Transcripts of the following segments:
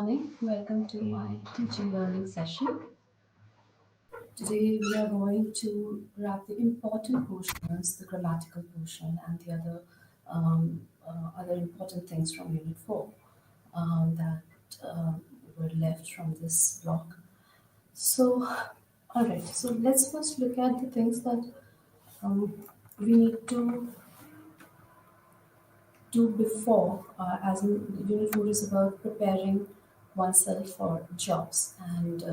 morning. Welcome to my teaching learning session. Today we are going to wrap the important portions, the grammatical portion, and the other important things from Unit 4 that were left from this block. So, all right. So let's first look at the things that we need to do before, as in Unit 4 is about preparing oneself for jobs and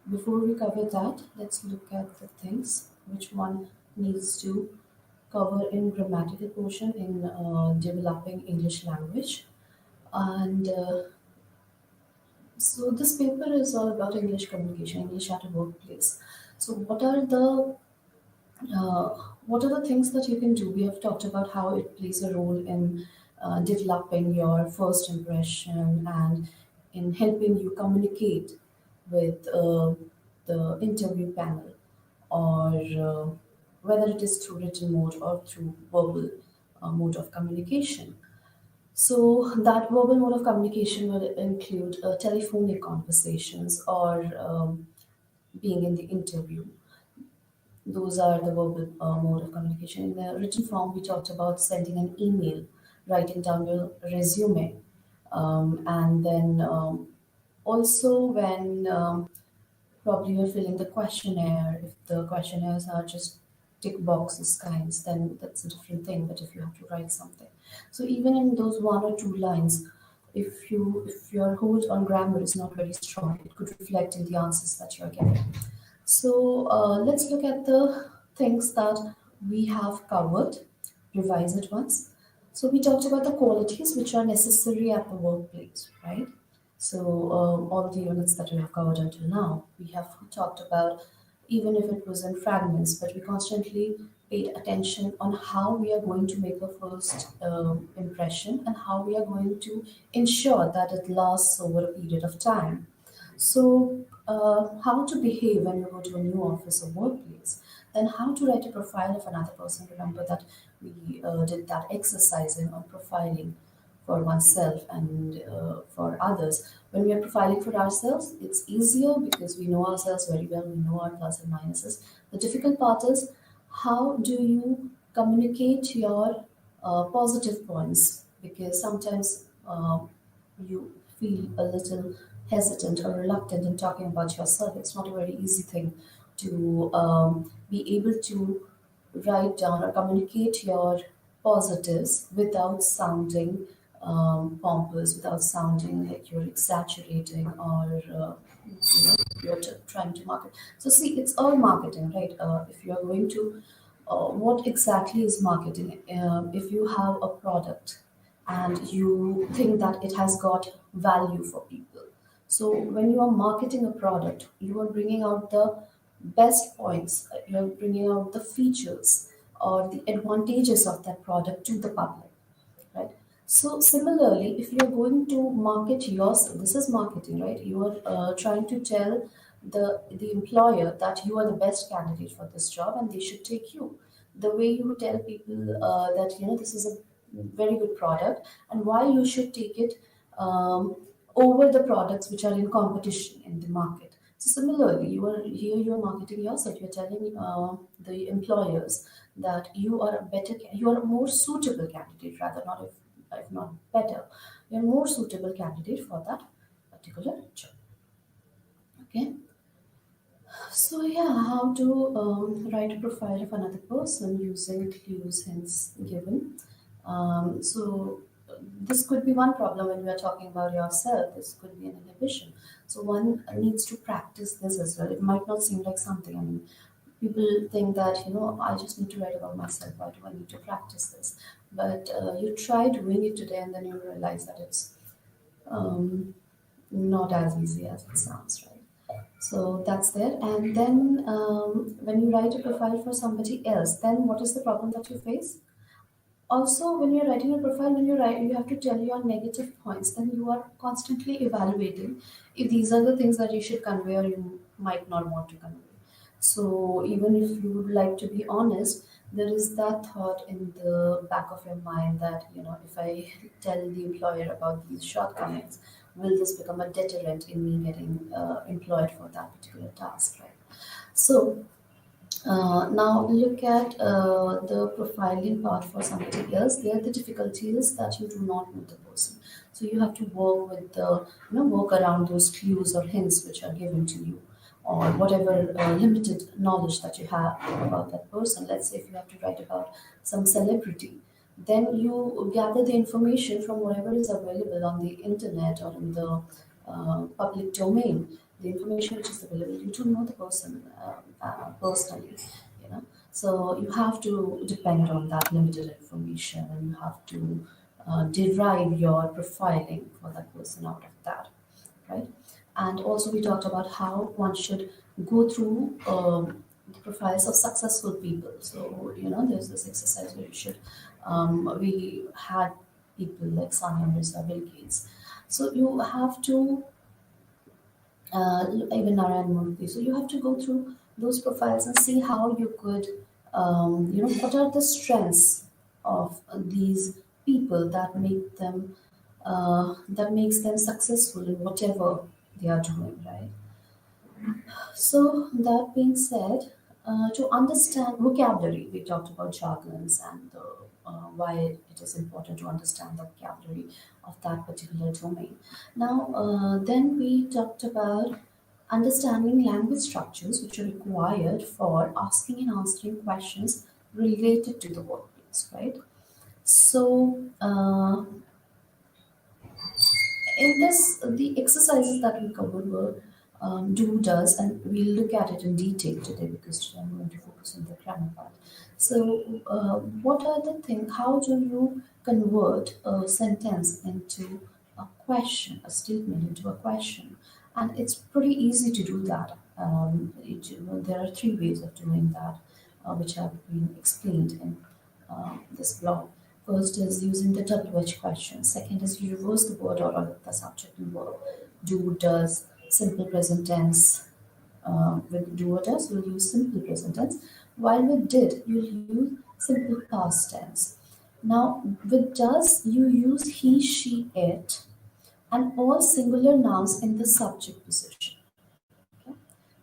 before we cover that, let's look at the things which one needs to cover in grammatical portion in developing English language. And so this paper is all about English communication, English at a workplace. So what are the things that you can do? We have talked about how it plays a role in developing your first impression and in helping you communicate with the interview panel, or whether it is through written mode or through verbal mode of communication. So that verbal mode of communication will include telephonic conversations or being in the interview. Those are the verbal mode of communication. In the written form, we talked about sending an email, writing down your resume, and then also when probably you're filling the questionnaire. If the questionnaires are just tick boxes kinds, then that's a different thing. But if you have to write something, so even in those one or two lines, if your hold on grammar is not very strong, it could reflect in the answers that you're getting. So let's look at the things that we have covered, revise it once. So we talked about the qualities which are necessary at the workplace, right? So all the units that we have covered until now, we have talked about, even if it was in fragments, but we constantly paid attention on how we are going to make a first impression and how we are going to ensure that it lasts over a period of time. So, how to behave when you go to a new office or workplace, then how to write a profile of another person. Remember that we did that exercising on profiling for oneself and for others. When we are profiling for ourselves, it's easier because we know ourselves very well, we know our plus and minuses. The difficult part is how do you communicate your positive points, because sometimes you feel a little hesitant or reluctant in talking about yourself. It's not a very easy thing to be able to write down or communicate your positives without sounding pompous, without sounding like you're exaggerating or you're trying to market. So see, it's all marketing, right? If you're going to, what exactly is marketing? If you have a product and you think that it has got value for people, so when you are marketing a product, you are bringing out the best points, you are bringing out the features or the advantages of that product to the public, right? So similarly, if you're going to market yourself, this is marketing, right? You are trying to tell the employer that you are the best candidate for this job and they should take you. The way you tell people that this is a very good product and why you should take it over the products which are in competition in the market. So similarly, you are marketing yourself. You're telling the employers that you are a you are a more suitable candidate, rather not if not better, you're a more suitable candidate for that particular job. Okay. So yeah, how to write a profile of another person using clues hints given. So this could be one problem when we are talking about yourself. This could be an inhibition. So one needs to practice this as well. It might not seem like something. I mean, people think that I just need to write about myself. Why do I need to practice this? But you try doing it today, and then you realize that it's um, not as easy as it sounds, right? So that's there. And then when you write a profile for somebody else, then what is the problem that you face? Also, when you're writing a profile, when you write, you have to tell your negative points. Then you are constantly evaluating if these are the things that you should convey or you might not want to convey. So even if you would like to be honest, there is that thought in the back of your mind that if I tell the employer about these shortcomings, will this become a deterrent in me getting employed for that particular task, right? So now look at the profiling part for somebody else. There, the difficulty is that you do not know the person, so you have to work with the work around those clues or hints which are given to you, or whatever limited knowledge that you have about that person. Let's say if you have to write about some celebrity, then you gather the information from whatever is available on the internet or in the public domain, the information which is available. You don't know the person personally, you know. So you have to depend on that limited information, and you have to derive your profiling for that person out of that, right? And also we talked about how one should go through the profiles of successful people. So there's this exercise where you should. We had people like Sania Mirza, Bill Gates. So you have to even Narayan Murthy. So you have to go through those profiles and see how you could, what are the strengths of these people that that makes them successful in whatever they are doing, right? So that being said, to understand vocabulary, we talked about jargons and why it is important to understand the vocabulary of that particular domain. Now, then we talked about understanding language structures which are required for asking and answering questions related to the workplace, right? So, in this, the exercises that we covered were do, does, and we'll look at it in detail today because today I'm going to focus on the grammar part. So, what are the things? How do you convert a sentence into a question, a statement into a question? And it's pretty easy to do that. There are three ways of doing that, which have been explained in this blog. First is using the WH question. Second is you reverse the word order of the subject and verb. Do, does, simple present tense. With do or does, you'll use simple present tense. While with did, you'll use simple past tense. Now, with does, you use he, she, it, and all singular nouns in the subject position. Okay?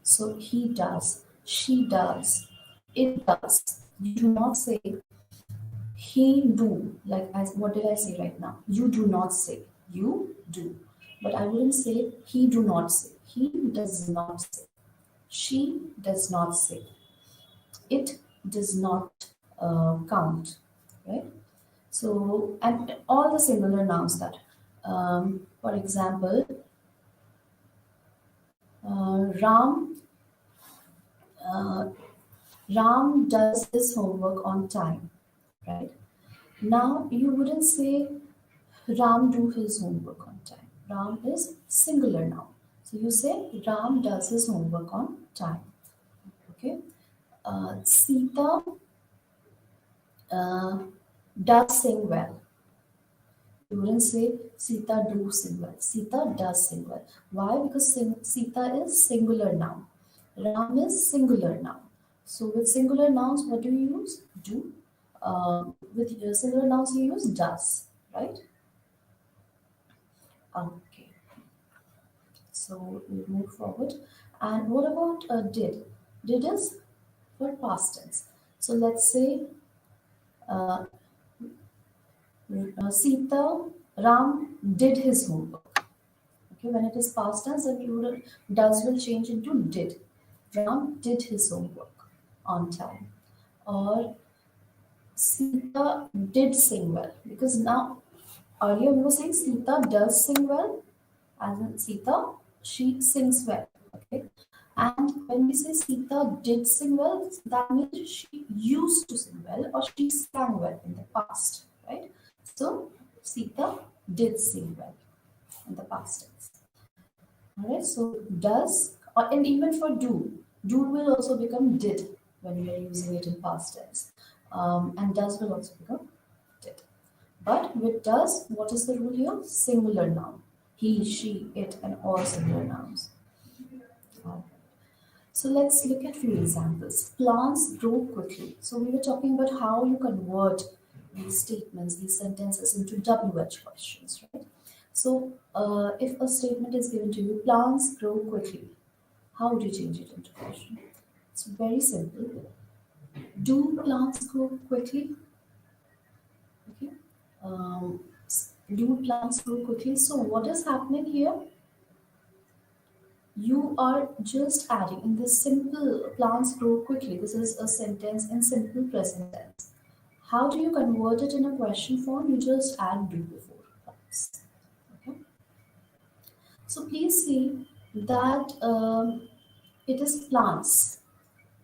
So he does, she does, it does. You do not say he do, like as what did I say right now? You do not say. You do. But I wouldn't say he do not say. He does not say. She does not say. It does not count. Right? So, and all the singular nouns that, for example, Ram, uh, Ram does his homework on time. Right? Now, you wouldn't say Ram do his homework on time. Ram is singular noun. So you say Ram does his homework on time. Okay. Sita uh, does sing well. You wouldn't say Sita do sing well. Sita does sing well. Why? Because Sita is singular noun. Ram is singular noun. So with singular nouns, what do you use? Do. With singular nouns, you use does. Right? Okay. So we move forward. And what about did? Did is for past tense. So let's say uh, Sita Ram did his homework. Okay, when it is past tense, then you will does will change into did. Ram did his homework on time. Or Sita did sing well because now earlier we were saying Sita does sing well, as in Sita she sings well. Okay, and when we say Sita did sing well, that means she used to sing well or she sang well in the past, right? So Sita did sing well in the past tense. All right, so does, and even for do will also become did when we are using it in past tense, and does will also become did. But with does, what is the rule here? Singular noun. He, she, it, and all singular nouns. So let's look at few examples. Plants grow quickly. So we were talking about how you convert these statements, these sentences into WH questions, right? So if a statement is given to you, plants grow quickly, how would you change it into question? It's very simple. Do plants grow quickly? Okay. Do plants grow quickly? So what is happening here? You are just adding in this simple plants grow quickly. This is a sentence in simple present tense. How do you convert it in a question form? You just add do before plants. Okay. So please see that it is plants.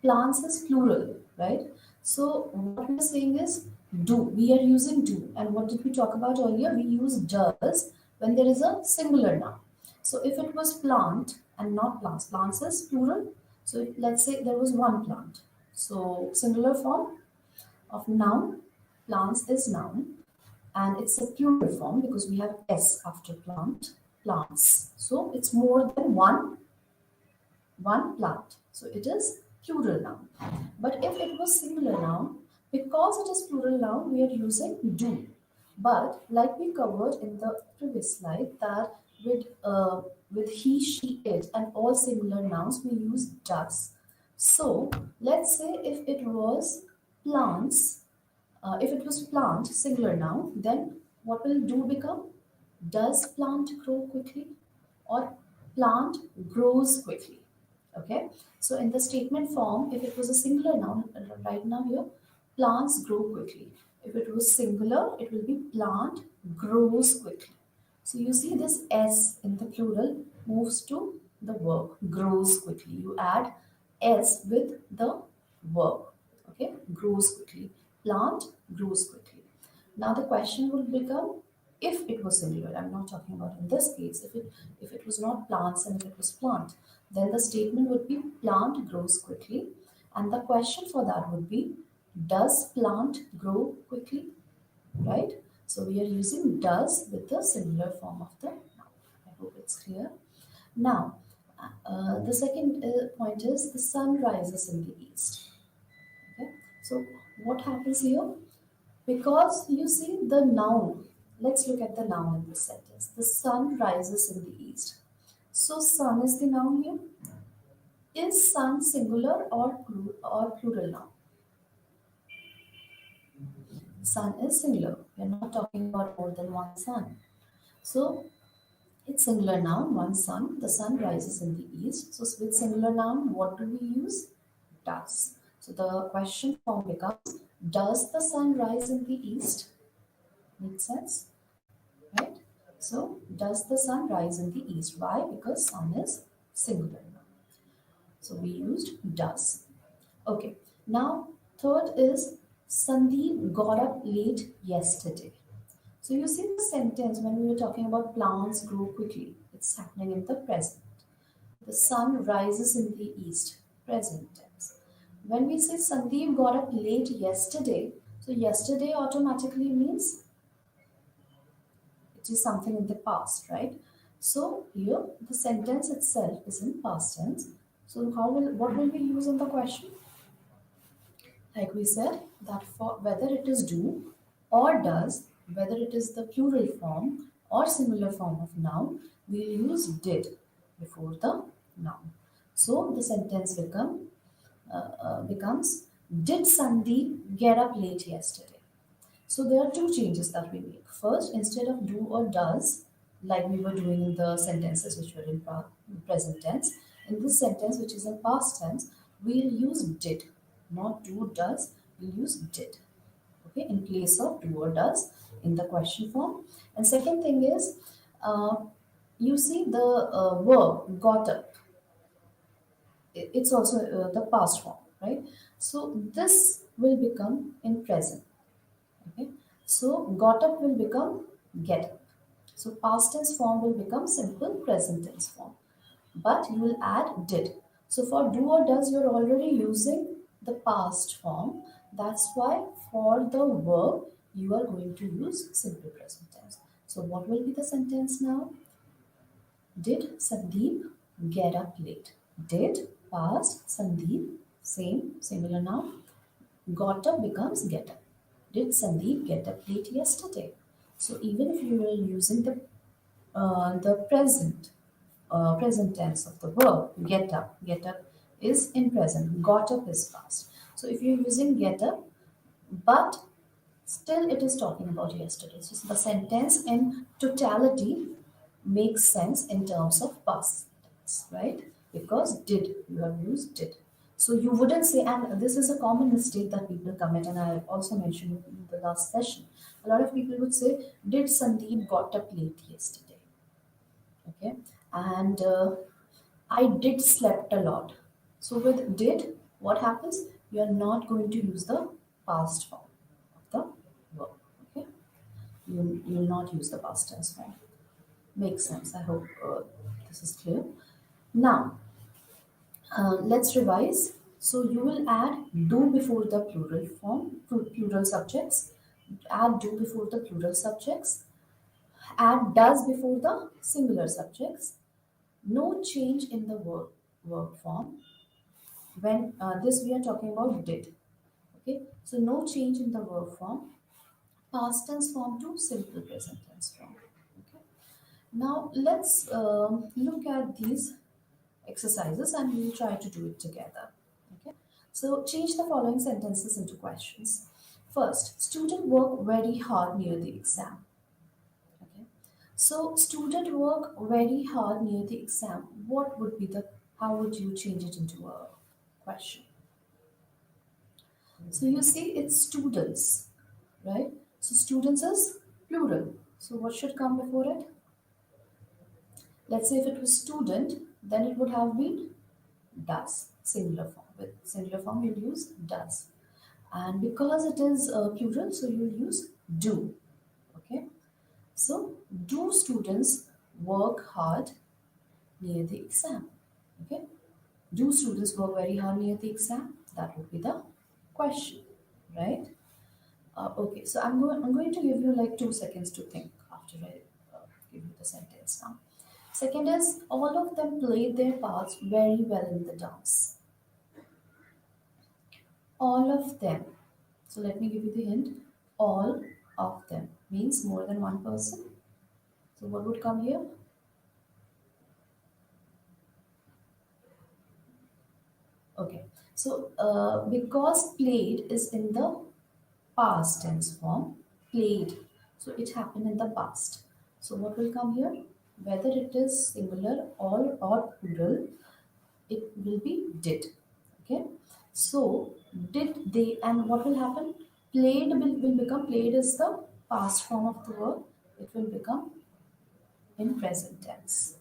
Plants is plural, right? So what we're saying is do. We are using do. And what did we talk about earlier? We use does when there is a singular noun. So if it was plant and not plants, plants is plural. So let's say there was one plant. So singular form of noun, plants is noun, and it's a plural form because we have s after plant, plants. So it's more than one plant. So it is plural noun. But if it was singular noun, because it is plural noun, we are using do. But like we covered in the previous slide, that with he, she, it, and all singular nouns, we use does. So let's say if it was plants, if it was plant, singular noun, then what will do become? Does plant grow quickly? Or plant grows quickly? Okay. So in the statement form, if it was a singular noun, right now here, plants grow quickly. If it was singular, it will be plant grows quickly. So you see this S in the plural moves to the verb, grows quickly. You add S with the verb. Okay, grows quickly. Plant grows quickly. Now the question would become, if it was singular, I'm not talking about in this case, if it was not plants and if it was plant, then the statement would be plant grows quickly. And the question for that would be, does plant grow quickly? Right? So we are using does with the singular form of the noun. I hope it's clear. Now, the second point is the sun rises in the east. Okay. So what happens here? Because you see the noun. Let's look at the noun in this sentence. The sun rises in the east. So sun is the noun here. Is sun singular or plural noun? Sun is singular. We are not talking about more than one sun. So it's singular noun, one sun. The sun rises in the east. So with singular noun, what do we use? Does. So the question form becomes, does the sun rise in the east? Makes sense? Right? So does the sun rise in the east? Why? Because sun is singular noun. So we used does. Okay. Now third is Sandeep got up late yesterday. So you see the sentence when we were talking about plants grow quickly. It's happening in the present. The sun rises in the east. Present tense. When we say Sandeep got up late yesterday, so yesterday automatically means it is something in the past, right? So here the sentence itself is in past tense. So what will we use in the question? Like we said, that for whether it is do or does, whether it is the plural form or singular form of noun, we'll use did before the noun. So the sentence becomes, did Sandeep get up late yesterday? So there are two changes that we make. First, instead of do or does, like we were doing in the sentences which were in present tense, in this sentence which is in past tense, we'll use did, not do does. We'll use did. Okay, in place of do or does in the question form. And second thing is, you see the verb got up. It's also the past form, right? So this will become in present. Okay. So got up will become get up. So past tense form will become simple present tense form. But you will add did. So for do or does, you're already using the past form. That's why for the verb, you are going to use simple present tense. So what will be the sentence now? Did Sandeep get up late? Did past Sandeep, same singular noun. Got up becomes get up. Did Sandeep get up late yesterday? So even if you are using the the present tense of the verb get up. Get up is in present. Got up is past. So if you're using get up, but still it is talking about yesterday. So the sentence in totality makes sense in terms of past tense, right? Because did, you have used did. So you wouldn't say, and this is a common mistake that people commit, and I also mentioned in the last session. A lot of people would say, did Sandeep got up late yesterday? Okay, and I did slept a lot. So with did, what happens? You are not going to use the past form of the verb. Okay, you'll not use the past tense form. Makes sense. I hope this is clear. Now let's revise. So you will add do before the plural form, plural subjects. Add do before the plural subjects. Add does before the singular subjects. No change in the verb form. When this we are talking about did. Okay, so no change in the verb form. Past tense form to simple present tense form. Okay. Now let's look at these exercises and we'll try to do it together. Okay. So change the following sentences into questions. First, student work very hard near the exam. Okay. So student work very hard near the exam. What would be the, how would you change it into a question? So you see it's students, right? So students is plural. So what should come before it? Let's say if it was student, then it would have been does, singular form. With singular form, you'll use does. And because it is plural, so you'll use do. Okay. So do students work hard near the exam? Okay. Do students work very hard near the exam? That would be the question, right? Okay, so I'm going to give you like 2 seconds to think after I give you the sentence now. Second is all of them played their parts very well in the dance. All of them. So let me give you the hint. All of them means more than one person. So what would come here? Okay. So because played is in the past tense form, played. So it happened in the past. So what will come here? Whether it is singular or plural, it will be did. Okay. So did they, and what will happen? Played will become, played is the past form of the verb. It will become in present tense.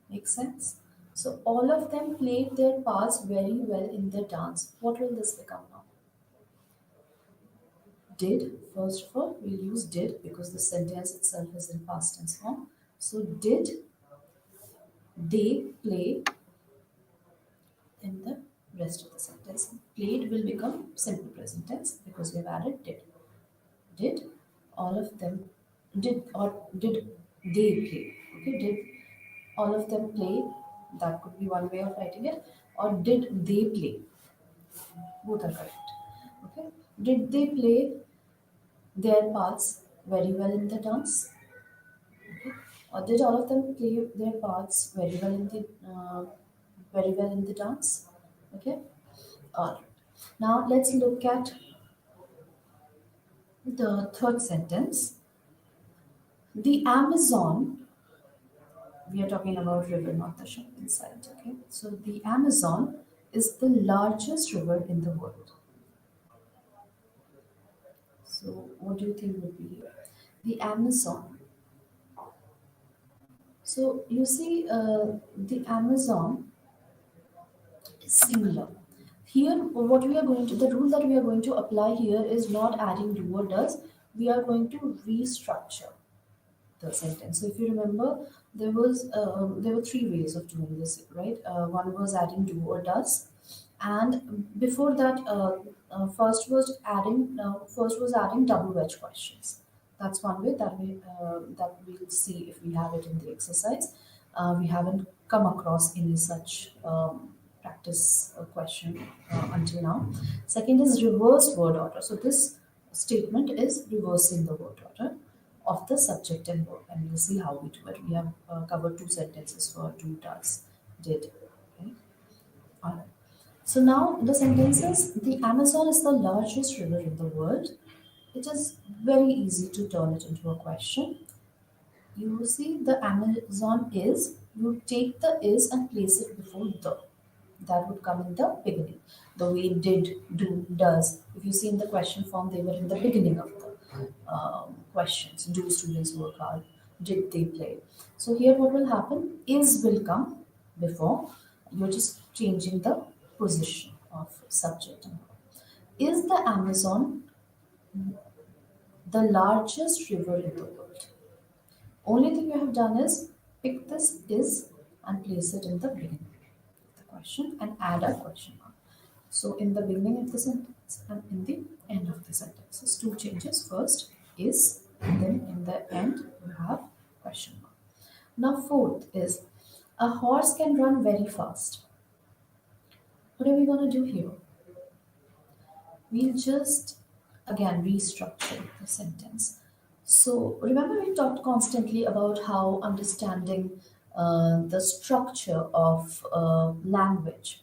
Makes sense? So all of them played their parts very well in the dance. What will this become now? Did, first of all, we'll use did because the sentence itself is in past tense form. So did they play in the rest of the sentence? Played will become simple present tense because we have added did. Did all of them, did or did they play? Okay, did all of them play? That could be one way of writing it. Or did they play? Both are correct. Okay. Did they play their parts very well in the dance? Or did all of them play their parts very well in the dance? Okay. All right. Now let's look at the third sentence. The Amazon. We are talking about river, not the ship inside. Okay. So the Amazon is the largest river in the world. So what do you think would be here? The Amazon. So you see, the Amazon singular. Here, what we are going to, the rule that we are going to apply here is not adding do or does. We are going to restructure the sentence. So if you remember, there were three ways of doing this, right? One was adding do or does, and before that, first was adding double wedge questions. That's one way that we'll see if we have it in the exercise. We haven't come across any such practice question until now. Second is reverse word order. So this statement is reversing the word order. of the subject and verb, and we'll see how we do it. We have covered two sentences for do, does, did. Okay. All right. So now the sentences: the Amazon is the largest river in the world. It is very easy to turn it into a question. You see, the Amazon is, you take the is and place it before the. That would come in the beginning. The way did, do, does. If you see in the question form, they were in the beginning of the questions. Do students work hard? Did they play? So here what will happen? Is will come before. You're just changing the position of subject and verb. Is the Amazon the largest river in the world? Only thing you have done is pick this is and place it in the beginning of the question and add a question mark. So in the beginning of the sentence and in the end of the sentence. So two changes. First is, and then in the end you have question mark. Now fourth is, a horse can run very fast. What are we going to do here? We'll just again restructure the sentence. So remember we talked constantly about how understanding the structure of language,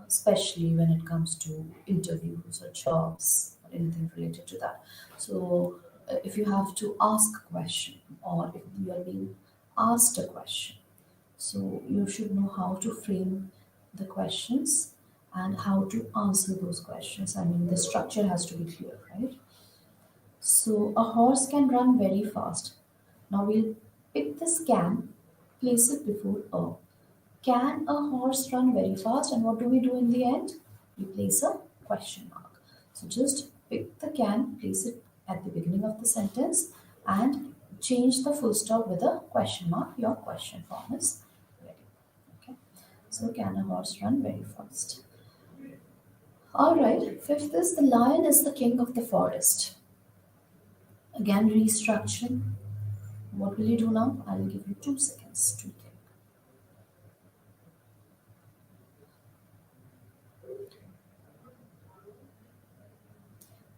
especially when it comes to interviews or jobs or anything related to that. So if you have to ask a question or if you are being asked a question, so you should know how to frame the questions and how to answer those questions. I mean, the structure has to be clear, right? So a horse can run very fast. Now we'll pick this can, place it before a. Can a horse run very fast? And what do we do in the end? We place a question mark. So just pick the can, place it at the beginning of the sentence, and change the full stop with a question mark. Your question form is ready. Okay. So can a horse run very fast? All right. Fifth is, the lion is the king of the forest. Again, restructuring. What will you do now? I will give you 2 seconds to think.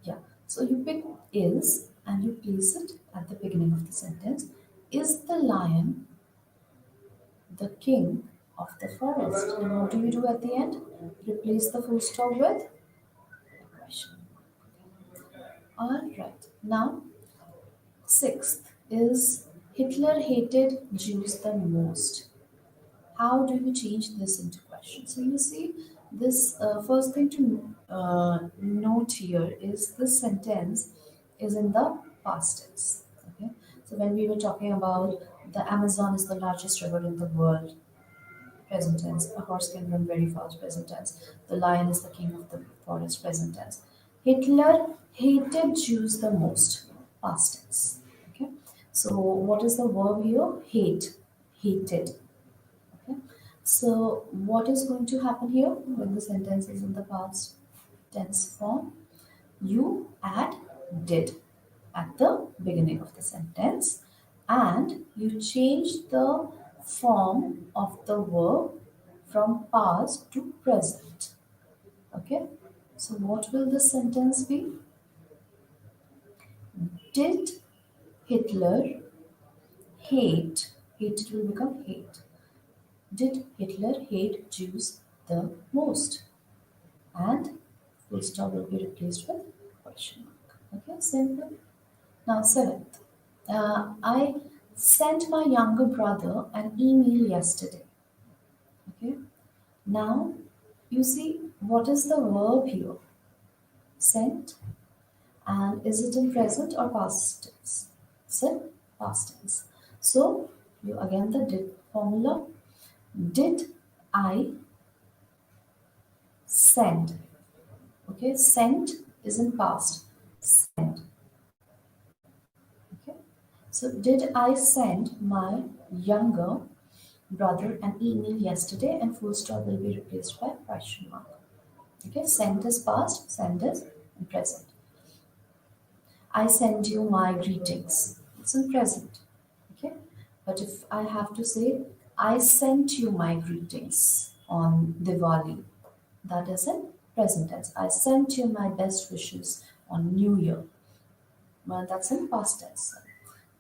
Yeah. So you pick is and you place it at the beginning of the sentence. Is the lion the king of the forest? And what do you do at the end? Replace the full stop with a question. All right. Now, sixth is, Hitler hated Jews the most. How do you change this into question? So you see, this first thing to note here is this sentence is in the past tense. Okay, so when we were talking about the Amazon is the largest river in the world, present tense. A horse can run very fast, present tense. The lion is the king of the forest, present tense. Hitler hated Jews the most, past tense. Okay, so what is the verb here? Hate, hated. Okay. So what is going to happen here when the sentence is in the past tense form? You add did at the beginning of the sentence and you change the form of the verb from past to present. Okay. So what will the sentence be? Did Hitler hate? Hate will become hate. Did Hitler hate Jews the most? And full stop will be replaced with question mark. Okay, simple. Now, seventh. I sent my younger brother an email yesterday. Okay. Now, you see, what is the verb here? Sent. And is it in present or past tense? It's in past tense. So, you again the did formula. Did I send? Okay, sent is in past. Send. Okay, so did I send my younger brother an email yesterday? And full stop will be replaced by question mark. Okay, sent is past, send is in present. I send you my greetings. It's in present. Okay, but if I have to say, I sent you my greetings on Diwali, that is in present tense. I sent you my best wishes on New Year. Well, that's in past tense.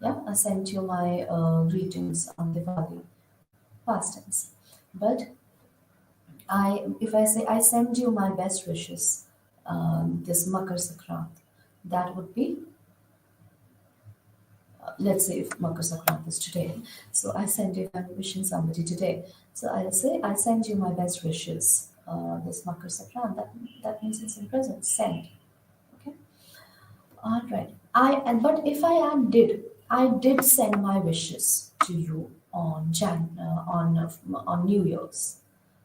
Yeah, I sent you my greetings on Diwali, past tense. But if I say I send you my best wishes, this Makar Sankrant, that would be, let's say if Makar Sankrant is today, so I send you, if I'm wishing somebody today, so I'll say I send you my best wishes. This Makar Sankrant, that means it's in present, send. Okay. All right. But if I add did, I did send my wishes to you on New Year's.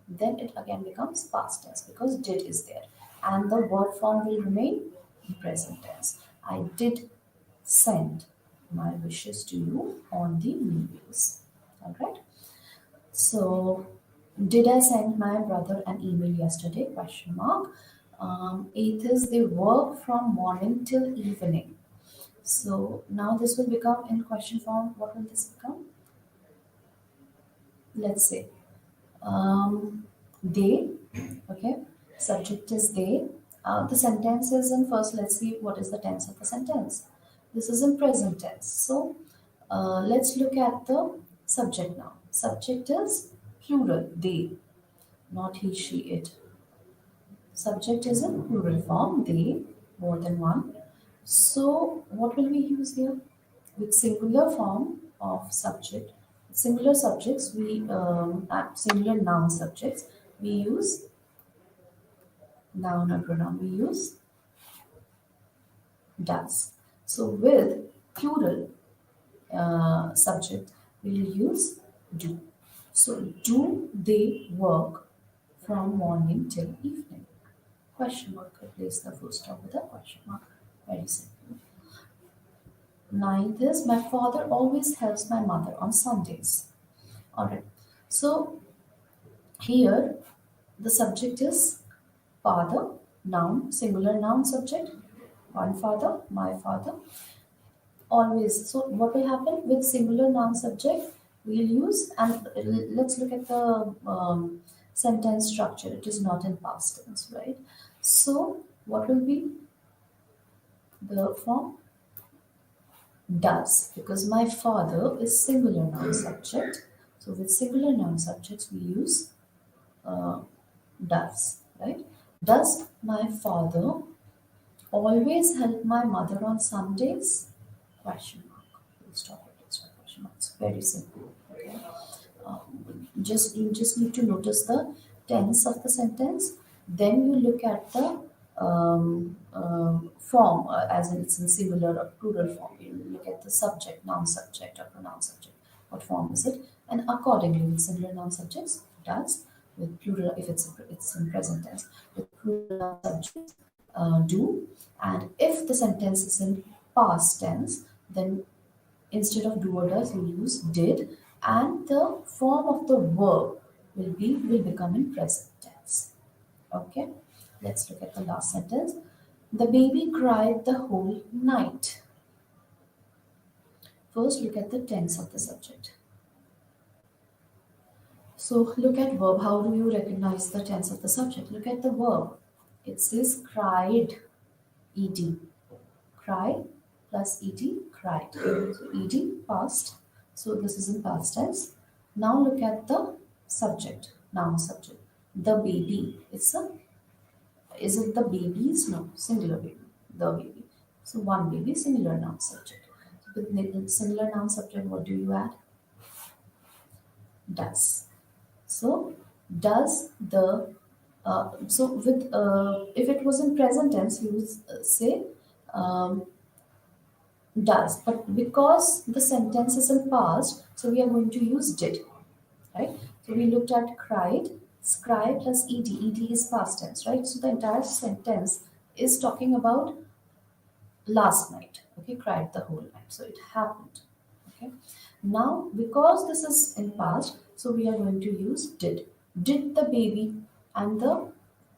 Then it again becomes past tense because did is there, and the word form will remain in present tense. I did send my wishes to you on the New Year's. All right. So, did I send my brother an email yesterday? Question mark. Eighth is they work from morning till evening. So now this will become in question form. What will this become? Let's say they. Okay. Subject is they. The sentence is in first. Let's see what is the tense of the sentence. This is in present tense. So let's look at the subject now. Subject is plural. They, not he, she, it. Subject is in plural form. They, more than one. So what will we use here? With singular form of subject, singular subjects, singular noun subjects, we use noun or pronoun, we use does. So with plural subject, we'll use do. So do they work from morning till evening? Question mark. Replace the full stop with a question mark. Very simple. Ninth is my father always helps my mother on Sundays. Alright. So here the subject is father, noun, singular noun subject, one father, my father. Always. So what will happen with singular noun subject? We'll use, and let's look at the sentence structure. It is not in past tense, right? So what will be the form? Does, because my father is singular noun subject. So with singular noun subjects we use uh, does, right? Does my father always help my mother on Sundays? Question mark. We'll stop it. It's a question mark. It's very simple. Okay. Just you just need to notice the tense of the sentence. Then you look at the form, as in it's in singular or plural form. You look at the subject, noun subject, or pronoun subject. What form is it? And accordingly, with singular noun subjects, does. With plural, if it's in present tense. With plural noun subjects, do. And if the sentence is in past tense, then instead of do or does, you use did, and the form of the verb will become in present tense. Okay, let's look at the last sentence. The baby cried the whole night. First, look at the tense of the subject. So, look at verb. How do you recognize the tense of the subject? Look at the verb. It says cried, ed. Cry plus ed, cried. So ed, past. So this is in past tense. Now look at the subject, noun subject. The baby. Is it the babies? No, singular baby. The baby. So one baby, singular noun subject. So with singular noun subject, what do you add? Does. So does the so with if it was in present tense, you would say um, does, but because the sentence is in past, so we are going to use did, right? So we looked at cried, cry plus ed is past tense, right? So the entire sentence is talking about last night. Okay, cried the whole night, so it happened. Okay, now because this is in past, so we are going to use did the baby, and the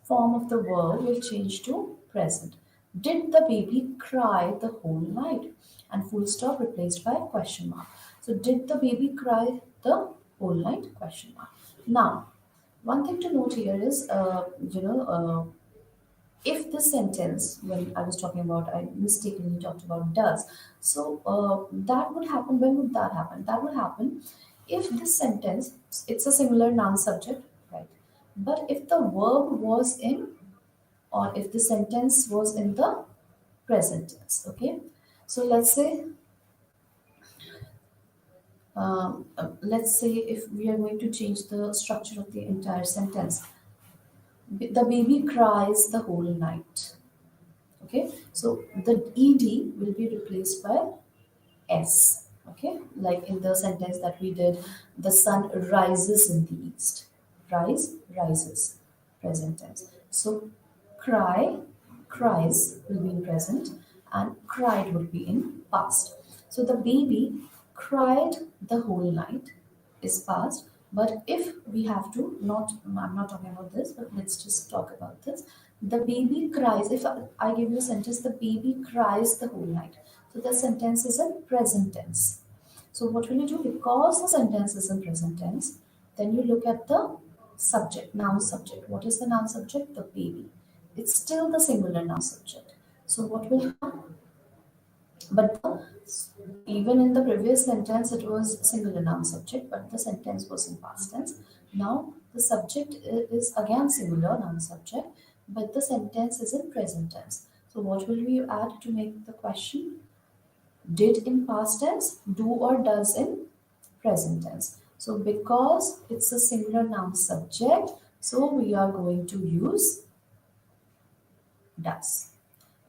form of the verb will change to present. Did the baby cry the whole night? And full stop replaced by question mark. So did the baby cry the whole night? Question mark. Now, one thing to note here is, if this sentence, when I was talking about, I mistakenly talked about does. So that would happen. When would that happen? That would happen if this sentence, it's a singular noun subject, right? But if the verb was in, or if the sentence was in the present tense, okay? So let's say if we are going to change the structure of the entire sentence, the baby cries the whole night. Okay, so the ed will be replaced by s. Okay, like in the sentence that we did, the sun rises in the east. Rise, rises, present tense. So cry, cries will be in present, and cried would be in past. So the baby cried the whole night is past. But if we have to, not, I'm not talking about this, but let's just talk about this. The baby cries, if I give you a sentence, the baby cries the whole night. So the sentence is in present tense. So what will you do? Because the sentence is in present tense, then you look at the subject, noun subject. What is the noun subject? The baby. It's still the singular noun subject. So what will happen? But even in the previous sentence, it was singular noun subject, but the sentence was in past tense. Now the subject is again singular noun subject, but the sentence is in present tense. So what will we add to make the question? Did in past tense, do or does in present tense. So because it's a singular noun subject, so we are going to use does.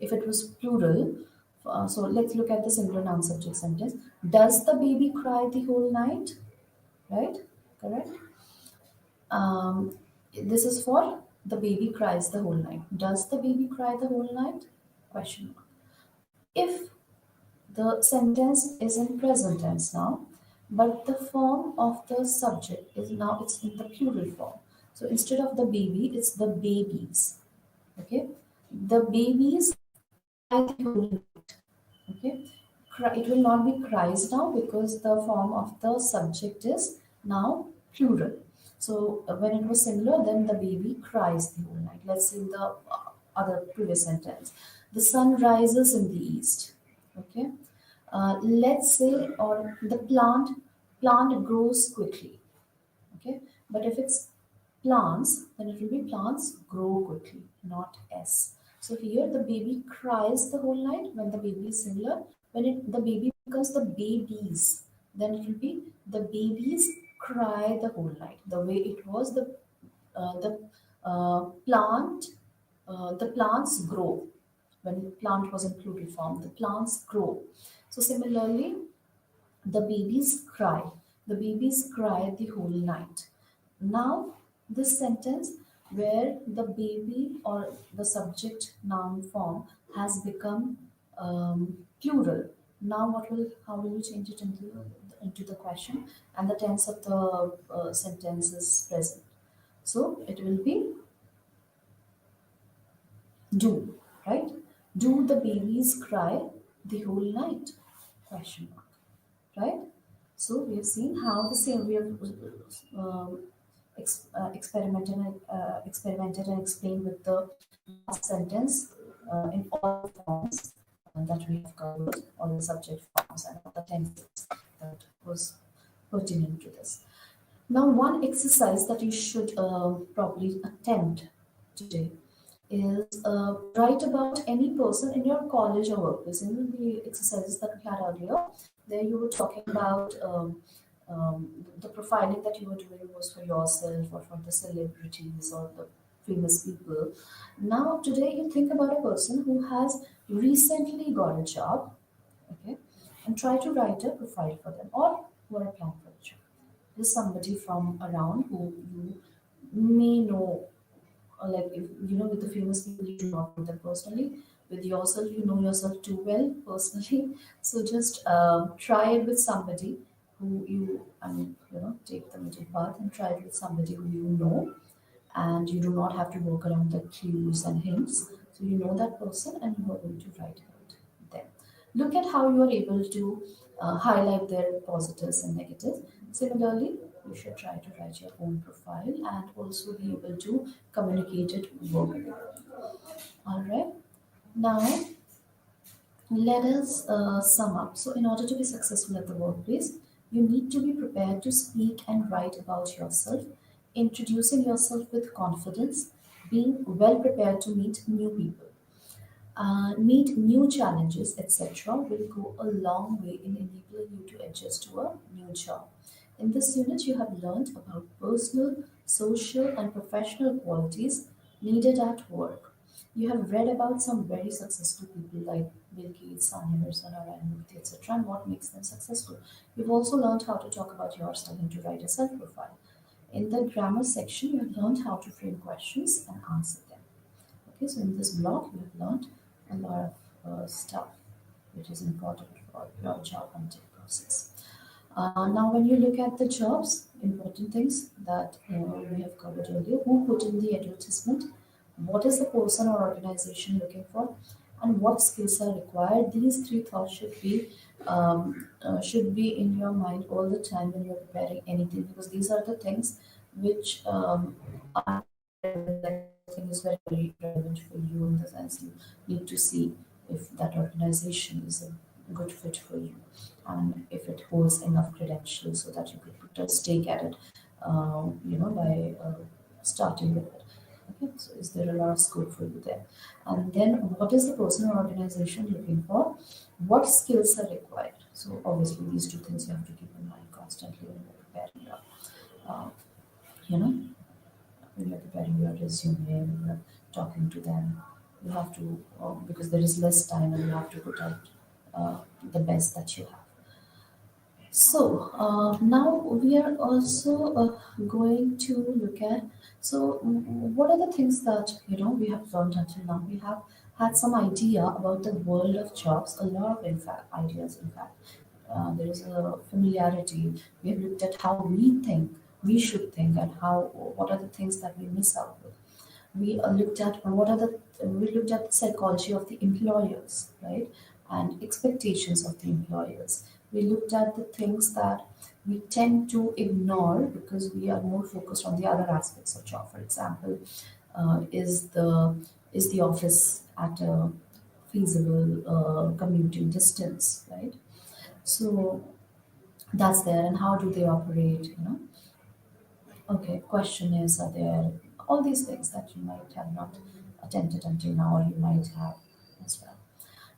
If it was plural, so let's look at the singular noun subject sentence. Does the baby cry the whole night? Right? Correct. This is for the baby cries the whole night. Does the baby cry the whole night? Question mark. If the sentence is in present tense now, but the form of the subject is now, it's in the plural form. So instead of the baby, it's the babies. Okay, the babies cry the whole night. Okay, it will not be cries now because the form of the subject is now plural. So when it was singular, then the baby cries the whole night. Let's see the other previous sentence. The sun rises in the east. Okay, let's say, or the plant grows quickly. Okay, but if it's plants, then it will be plants grow quickly, not s. So here the baby cries the whole night. When the baby is singular, when the baby becomes the babies, then it will be the babies cry the whole night. The way it was, the plant the plants grow. When plant was in plural form, the plants grow. So similarly, the babies cry. The babies cry the whole night. Now, this sentence where the baby or the subject noun form has become plural. Now, how will you change it into the question? And the tense of the sentence is present. So it will be do, right? Do the babies cry the whole night? Question mark, right? So we have seen how the same we have experimented and explained with the past sentence in all forms that we have covered, all the subject forms and all the tenses that was pertinent to this. Now, one exercise that you should probably attempt today is write about any person in your college or workplace. In the exercises that we had earlier, there you were talking about the profiling that you were doing was for yourself or for the celebrities or the famous people. Now, today you think about a person who has recently got a job, okay, and try to write a profile for them or who are applying for a job. There's somebody from around who you may know, or like if you know, with the famous people you do not know them personally. With yourself, you know yourself too well personally. So just try it with somebody who you, I mean, take the middle path and try it with somebody who you know, and you do not have to work around the clues and hints. So you know that person and you are going to write about them. Look at how you are able to highlight their positives and negatives. Similarly, You should try to write your own profile and also be able to communicate it verbally. All right. Now, let us sum up. So, in order to be successful at the workplace, you need to be prepared to speak and write about yourself, introducing yourself with confidence, being well prepared to meet new people, meet new challenges, etc., will go a long way in enabling you to adjust to a new job. In this unit, you have learned about personal, social, and professional qualities needed at work. You have read about some very successful people like Bill Gates, Sanya Mirza, Narayan Murthy, etc., and what makes them successful. You've also learned how to talk about yourself and to write a self profile. In the grammar section, you have learned how to frame questions and answer them. Okay, so in this block, you have learned a lot of stuff which is important for your job hunting process. Now, when you look at the jobs, important things that we have covered earlier: who put in the advertisement, what is the person or organization looking for, and what skills are required. These three thoughts should be in your mind all the time when you're preparing anything, because these are the things which thing is very, very relevant for you, in the sense you need to see if that organization is a good fit for you and if it holds enough credentials so that you could put a stake at it, by starting with it. Okay, so is there a lot of scope for you there? And then what is the person or organization looking for? What skills are required? So obviously these two things you have to keep in mind constantly when you're preparing your, uh, you know, when you're preparing your resume, when you're talking to them, you have to, because there is less time and you have to put out the best that you have. So now we are also going to look at, so what are the things that we have learned until now? We have had some idea about the world of jobs, a lot of in fact ideas. In fact, there is a familiarity. We have looked at how we think, we should think, and how what are the things that we miss out with. We looked at the psychology of the employers, right, and expectations of the employers. We looked at the things that we tend to ignore because we are more focused on the other aspects of job. For example, is the office at a feasible commuting distance, right? So that's there, and how do they operate? Okay, question is, are there all these things that you might have not attempted until now, or you might have as well.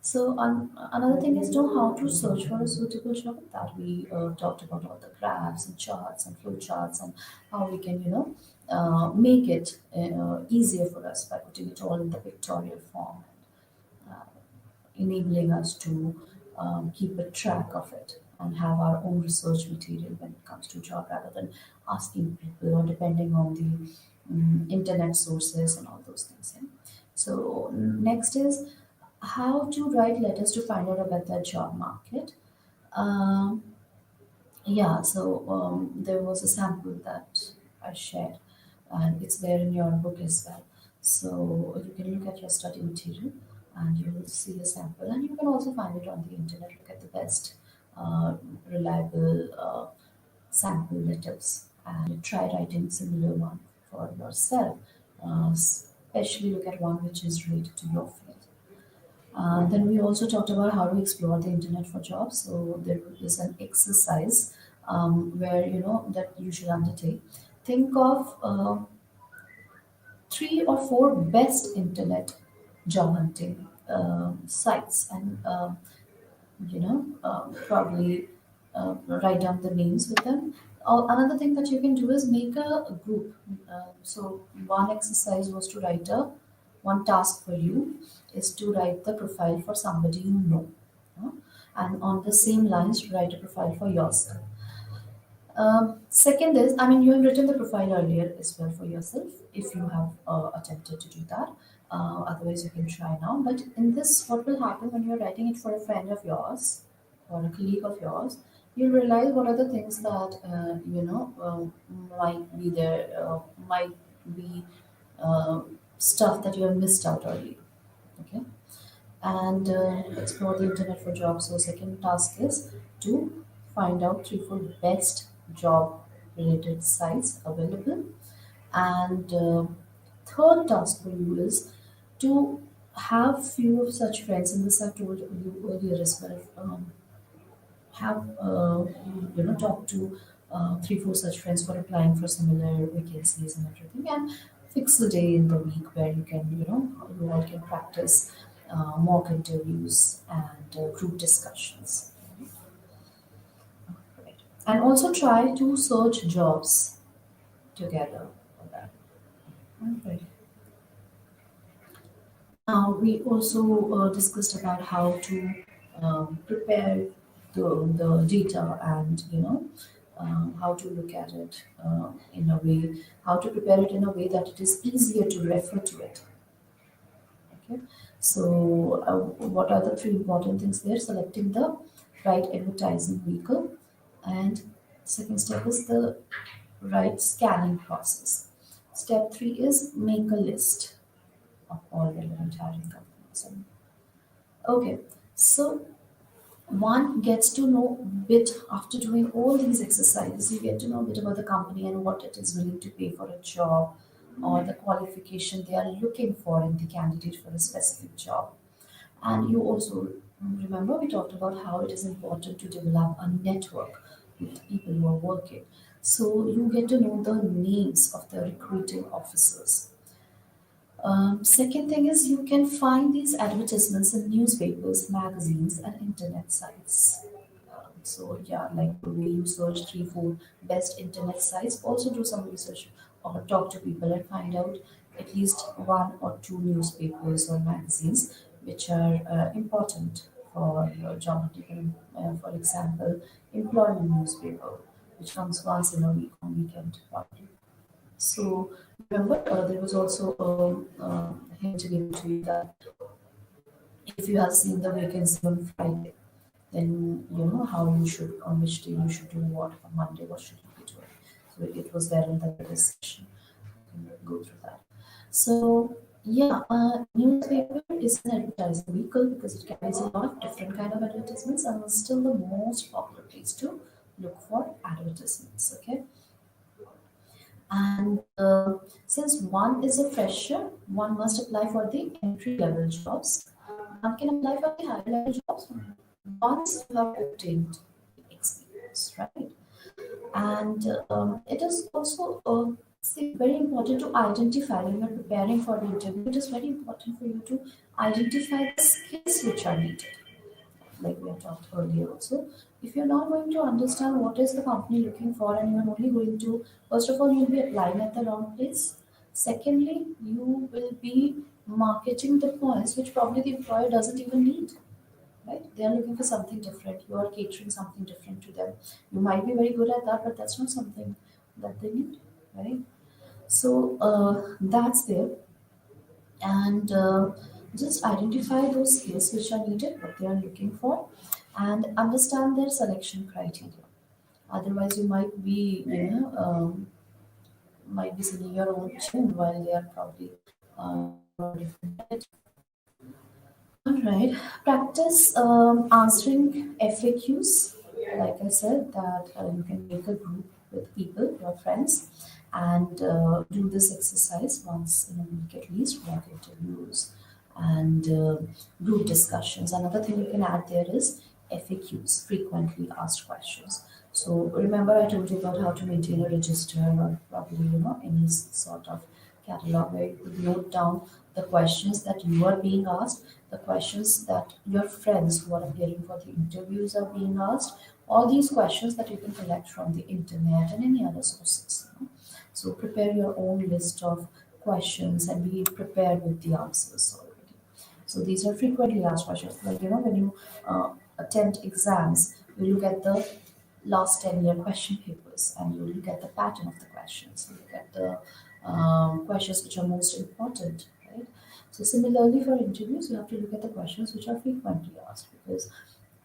So another thing is know how to search for a suitable job. That we talked about all the graphs and charts and flow charts and how we can make it easier for us by putting it all in the pictorial form, enabling us to keep a track of it and have our own research material when it comes to job, rather than asking people or depending on the internet sources and all those things. Yeah? So next is how to write letters to find out about the job market. Um, yeah, so there was a sample that I shared, and it's there in your book as well. So you can look at your study material and you will see a sample, and you can also find it on the internet. Look at the best reliable sample letters and try writing similar one for yourself. Especially look at one which is related to your field. Then we also talked about how to explore the internet for jobs. So there is an exercise where that you should undertake. Think of three or four best internet job hunting sites, and probably write down the names with them. Another thing that you can do is make a group. So one exercise was to write one task for you is to write the profile for somebody you know. And on the same lines, write a profile for yourself. Second is, I mean, you have written the profile earlier as well for yourself if you have attempted to do that. Otherwise, you can try now. But in this, what will happen when you're writing it for a friend of yours or a colleague of yours? You'll realize what are the things that might be there, might be stuff that you have missed out earlier. Okay, and explore the internet for jobs. So, second task is to find out three, four best job related sites available. And third task for you is to have few of such friends. And this I told you earlier as well. Have talk to three four such friends for applying for similar vacancies and everything, and fix a day in the week where you can you all can practice mock interviews and group discussions. Right. And also try to search jobs together for that. Okay. We also discussed about how to prepare the data, and how to look at it in a way, how to prepare it in a way that it is easier to refer to it. Okay, so what are the three important things there? Selecting the right advertising vehicle, and second step is the right scanning process. Step three is make a list of all relevant hiring companies. Okay, so one gets to know bit after doing all these exercises. You get to know a bit about the company and what it is willing to pay for a job, or the qualification they are looking for in the candidate for a specific job. And you also remember we talked about how it is important to develop a network with people who are working. So you get to know the names of the recruiting officers. Second thing is you can find these advertisements in newspapers, magazines, and internet sites. So yeah, like the way you search three, four best internet sites, also do some research or talk to people and find out at least one or two newspapers or magazines which are important for your job application. For example, employment newspaper, which comes once in a week on weekend probably. So remember, there was also a hint given to you that if you have seen the vacancy on Friday, then you know how you should, on which day you should do what, on Monday what should you be doing. So it was there in the discussion. You can go through that. So yeah, newspaper is an advertising vehicle because it carries a lot of different kind of advertisements, and is still the most popular place to look for advertisements. Okay. And since one is a fresher, one must apply for the entry level jobs. One can apply for the higher level jobs once you have obtained experience, right? And it is also very important to identify when you're preparing for the interview. It is very important for you to identify the skills which are needed, like we have talked earlier also. If you're not going to understand what is the company looking for, and you're only going to, first of all, you'll be applying at the wrong place. Secondly, you will be marketing the points which probably the employer doesn't even need. Right? They are looking for something different. You are catering something different to them. You might be very good at that, but that's not something that they need, right? So that's there, and just identify those skills which are needed, what they are looking for, and understand their selection criteria. Otherwise, you might be, might be singing your own tune while they are probably different. All right, practice answering FAQs. Like I said, that you can make a group with people, your friends, and do this exercise once in a week at least, mock interviews and group discussions. Another thing you can add there is FAQs, frequently asked questions. So remember, I told you about how to maintain a register, or probably any sort of catalog where you could note down the questions that you are being asked, the questions that your friends who are appearing for the interviews are being asked, all these questions that you can collect from the internet and any other sources. So prepare your own list of questions and be prepared with the answers already. So these are frequently asked questions. Like when you attempt exams, you look at the last 10-year question papers, and you look at the pattern of the questions. You look at the questions which are most important, right? So similarly for interviews, you have to look at the questions which are frequently asked, because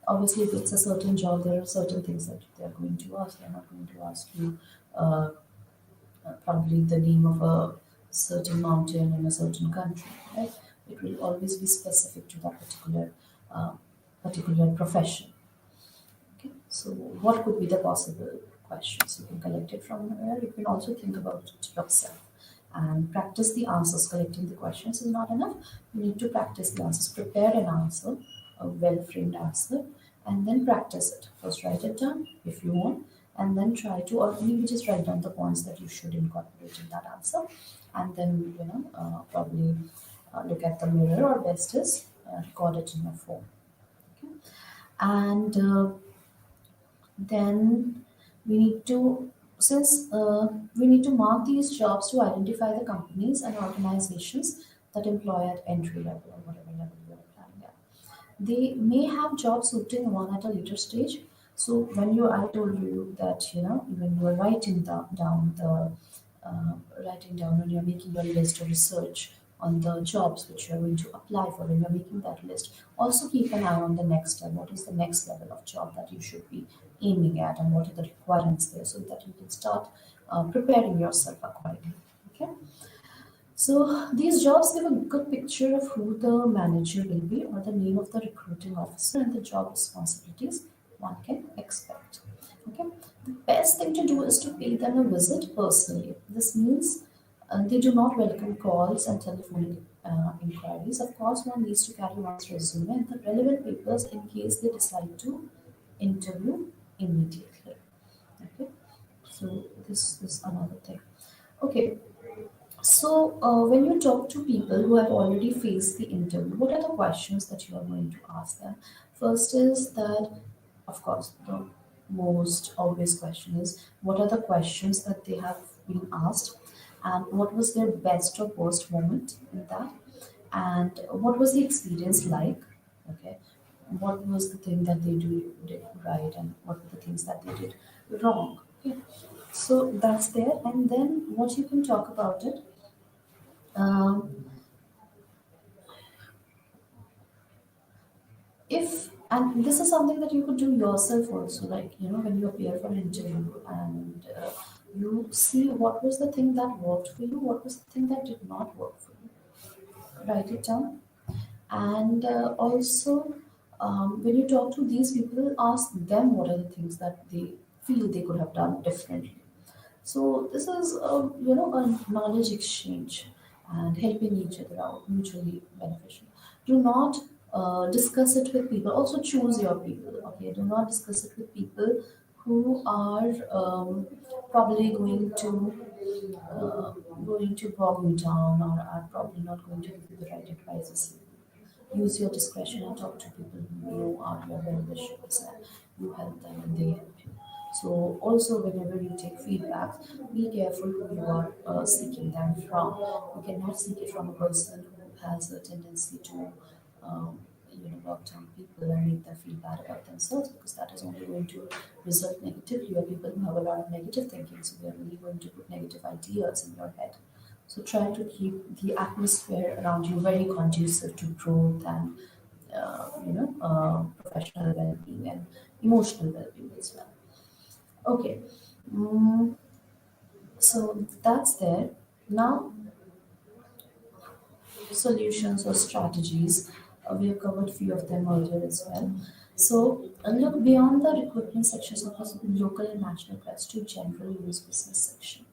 obviously if it's a certain job, there are certain things that they're going to ask. They're not going to ask you uh, probably the name of a certain mountain in a certain country, right? It will always be specific to that particular profession. Okay, so what could be the possible questions. You can collect it from here. You can also think about it yourself and practice the answers. Collecting the questions is not enough. You need to practice the answers. Prepare an answer, a well framed answer, and then practice it. First, write it down if you want, and then try to, or maybe just write down the points that you should incorporate in that answer, and then probably look at the mirror, or best is record it in your phone. Okay? And then we need to, since we need to mark these jobs to identify the companies and organizations that employ at entry level or whatever level you are applying at. They may have jobs suiting one at a later stage. So when you, I told you that when you are writing down when you're making your list or research on the jobs which you're going to apply for, when you're making that list, also keep an eye on the next step. What is the next level of job that you should be aiming at, and what are the requirements there, so that you can start preparing yourself accordingly. Okay. So these jobs give a good picture of who the manager will be, or the name of the recruiting officer, and the job responsibilities one can expect. Okay. The best thing to do is to pay them a visit personally. This means they do not welcome calls and telephonic inquiries. Of course, one needs to carry one's resume and the relevant papers in case they decide to interview immediately. Okay. So this is another thing. Okay, so, when you talk to people who have already faced the interview, what are the questions that you are going to ask them? First is that, of course, the most obvious question is, what are the questions that they have been asked, and what was their best or worst moment in that, and what was the experience like? Okay, what was the thing that they did right, and what were the things that they did wrong? Okay, so that's there, and then what you can talk about it. um, if and this is something that you could do yourself also, like when you appear for an interview, and you see what was the thing that worked for you, what was the thing that did not work for you, write it down. And also, when you talk to these people, ask them what are the things that they feel they could have done differently. So this is a knowledge exchange and helping each other out, mutually beneficial. Do not discuss it with people. Also choose your people. Okay, do not discuss it with people who are probably uh, going to bog you down, or are probably not going to give you the right advices. Use your discretion and talk to people who you are your well wishers, and you help them and they help you. So also whenever you take feedback, be careful who you are seeking them from. You cannot seek it from a person who has a tendency to um, work down people and make them feel bad about themselves, because that is only going to result negatively. Or people who have a lot of negative thinking, so they are really going to put negative ideas in your head. So try to keep the atmosphere around you very conducive to growth and professional well-being and emotional well-being as well. Okay, mm, so that's there. Now, solutions or strategies. We have covered few of them earlier as well. So look beyond the recruitment sections of the local and national press to general use business section,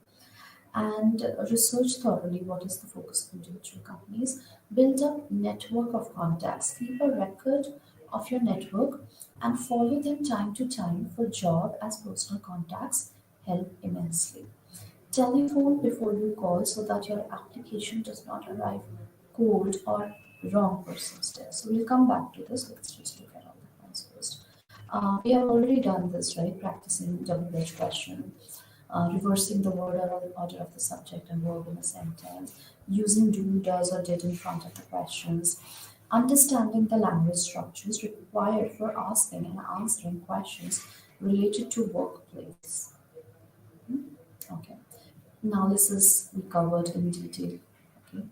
and research thoroughly what is the focus of individual companies. Build up network of contacts. Keep a record of your network and follow them time to time for job as personal contacts help immensely. Telephone before you call so that your application does not arrive cold or wrong person's there. So we'll come back to this. Let's just look at all the points first. We have already done this, right? Practicing double edge question, reversing the word order of the subject and verb in a sentence, using do, does, or did in front of the questions, understanding the language structures required for asking and answering questions related to workplace. Okay. Now this is we covered in detail. Okay.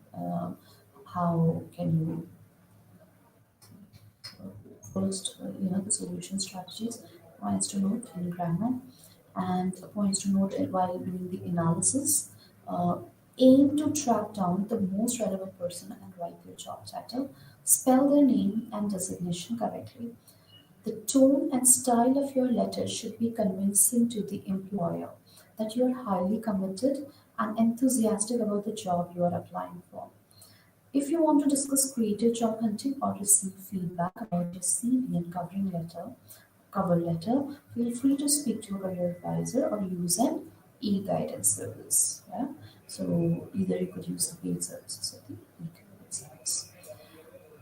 How can you first, the solution strategies, points to note in grammar, and points to note while doing the analysis. Uh, Aim to track down the most relevant person and write their job title. Spell their name and designation correctly. The tone and style of your letter should be convincing to the employer that you are highly committed and enthusiastic about the job you are applying for. If you want to discuss creative job hunting or receive feedback about your CV and cover letter, feel free to speak to a career advisor or use an e-guidance service. Yeah? So either you could use the paid services or the e-guidance service.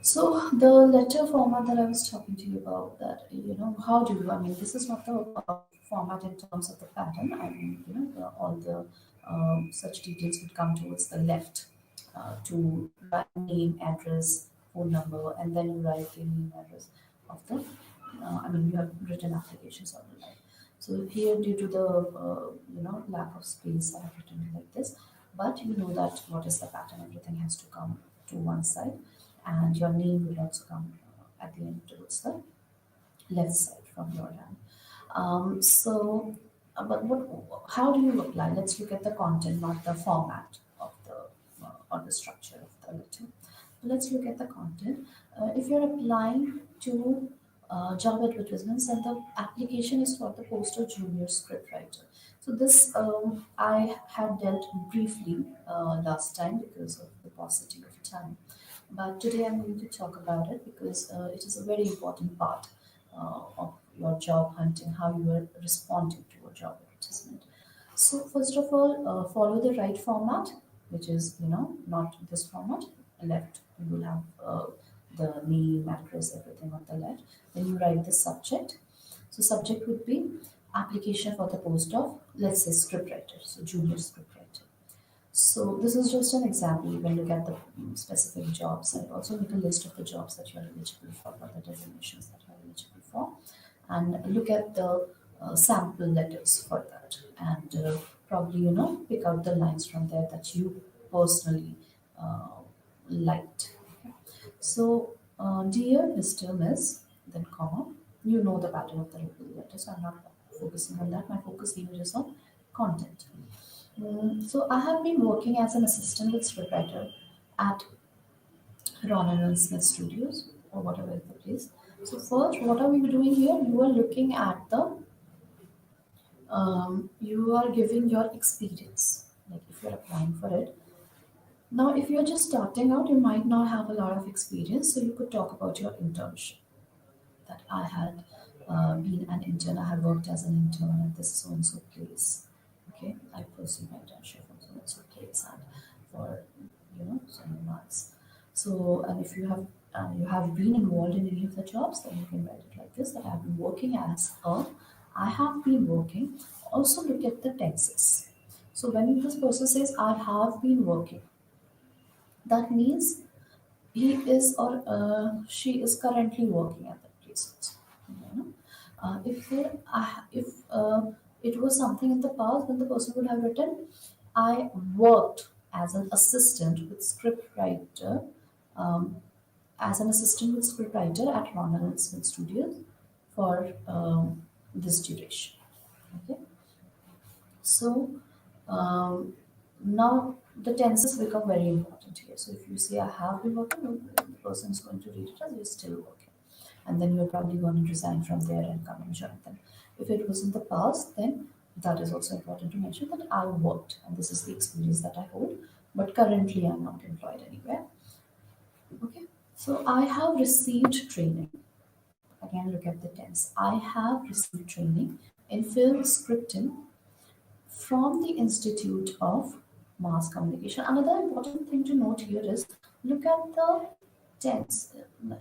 So the letter format that I was talking to you about, that how do you? I mean, this is not the format in terms of the pattern. I mean, all the such details would come towards the left to write name, address, phone number, and then you write the name, address of the. I mean, you have written applications on the right. So here, due to the lack of space, I have written it like this. But you know that what is the pattern? Everything has to come to one side, and your name will also come at the end towards the left side from your hand. But how do you apply? Let's look at the content, not the format of the or the structure of the letter. Let's look at the content. If you're applying to job advertisements and the application is for the post of junior scriptwriter. So this I had dealt briefly last time because of the paucity of time. But today I'm going to talk about it because it is a very important part of your job hunting, how you are responding to a job advertisement. So first of all, follow the right format, which is not this format. Left, you will have the name, address, everything on the left. Then you write the subject. So subject would be application for the post of, let's say, scriptwriter, so junior scriptwriter. So this is just an example. You can look at the specific jobs and also make a list of the jobs that you are eligible for, or the designations that you are eligible for, and look at the sample letters for that, and probably pick out the lines from there that you personally uh, liked. Okay. So, dear Mr. Miss, then comma. You know the pattern of the letters. So I'm not focusing on that. My focus here is on content. So I have been working as an assistant with scriptwriter at Ronan and Smith Studios or whatever is the place. So first, what are we doing here? You are looking at the, you are giving your experience. Like if you're applying for it. Now, if you're just starting out, you might not have a lot of experience. So you could talk about your internship. That I had been an intern. I had worked as an intern at this so and so place. Okay, I pursued my internship from so and so place and for so many months. So, and if you have been involved in any of the jobs, then you can write it like this: that I have been working as a, I have been working. Also, look at the tenses. So when this person says I have been working, that means he is or she is currently working at that place also. You know? If it was something in the past, then the person would have written, I worked as an assistant with scriptwriter, um, at Ronald and Smith Studios for this duration. Okay, so um, now the tenses become very important here. So if you say I have been working, the person is going to read it as you're still working. And then you're probably going to resign from there and come and join them. If it was in the past, then that is also important to mention that I worked and this is the experience that I hold, but currently I'm not employed anywhere. Okay. So I have received training. Again, look at the tense. I have received training in film scripting from the Institute of Mass Communication. Another important thing to note here is look at the tense.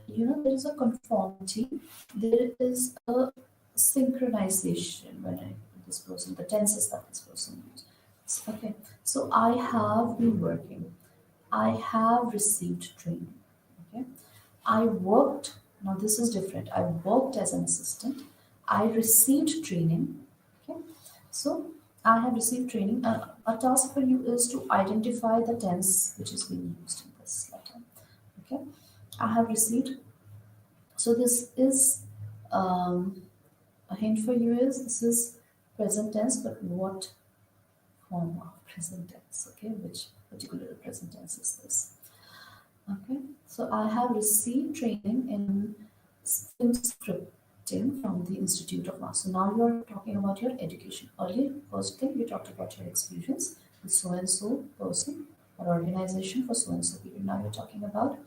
There is a conformity, there is a synchronization when this person, the tenses that this person uses. Okay, so I have been working, I have received training. Okay, I worked, now this is different. I worked as an assistant, I received training. Okay, so I have received training. A task for you is to identify the tense which is being used in this letter. Okay, I have received. So this is a hint for you is this is present tense, but what form of present tense? Okay, which particular present tense is this? Okay, so I have received training in film scripting acting from the Institute of Mass. So now you're talking about your education. Earlier, first thing we talked about your experience with so and so person or organization for so and so period. Now you're talking about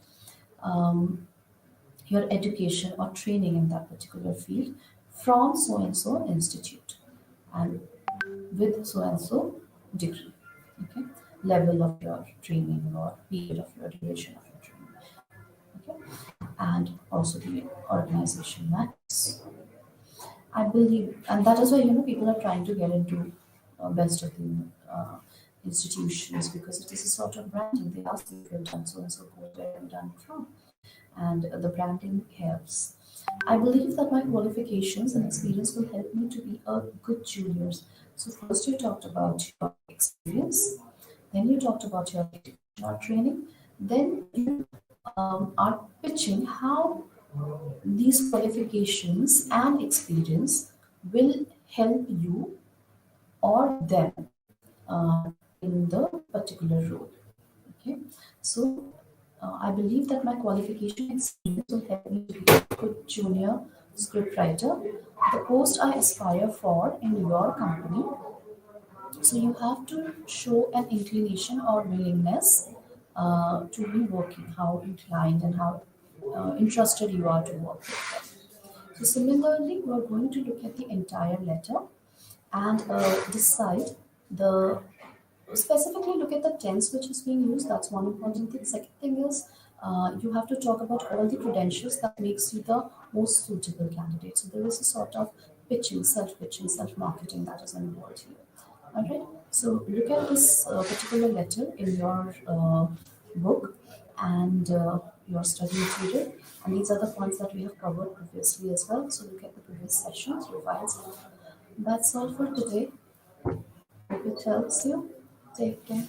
um, your education or training in that particular field from so and so institute and with so and so degree. Okay, level of your training or period of your duration of your training. Okay, and also the organization matters. I believe, and that is why people are trying to get into best of the institutions because it is a sort of branding. They ask you if you've done so and so course, where have you done it from, and the branding helps. I believe that my qualifications and experience will help me to be a good junior. So first you talked about your experience, then you talked about your education or training, then you are pitching how these qualifications and experience will help you or them in the particular role. Okay, so I believe that my qualification experience will help me to be a good junior script writer, the post I aspire for in your company. So you have to show an inclination or willingness to be working, how inclined and how interested you are to work with them. So similarly, we are going to look at the entire letter and decide the specifically look at the tense which is being used. That's one important thing. Second thing is you have to talk about all the credentials that makes you the most suitable candidate. So there is a sort of pitching, self-marketing that is involved here. All right. So look at this particular letter in your book and your study material. And these are the points that we have covered previously as well. So look at the previous sessions, revise. That's all for today. Hope it helps you. Take care.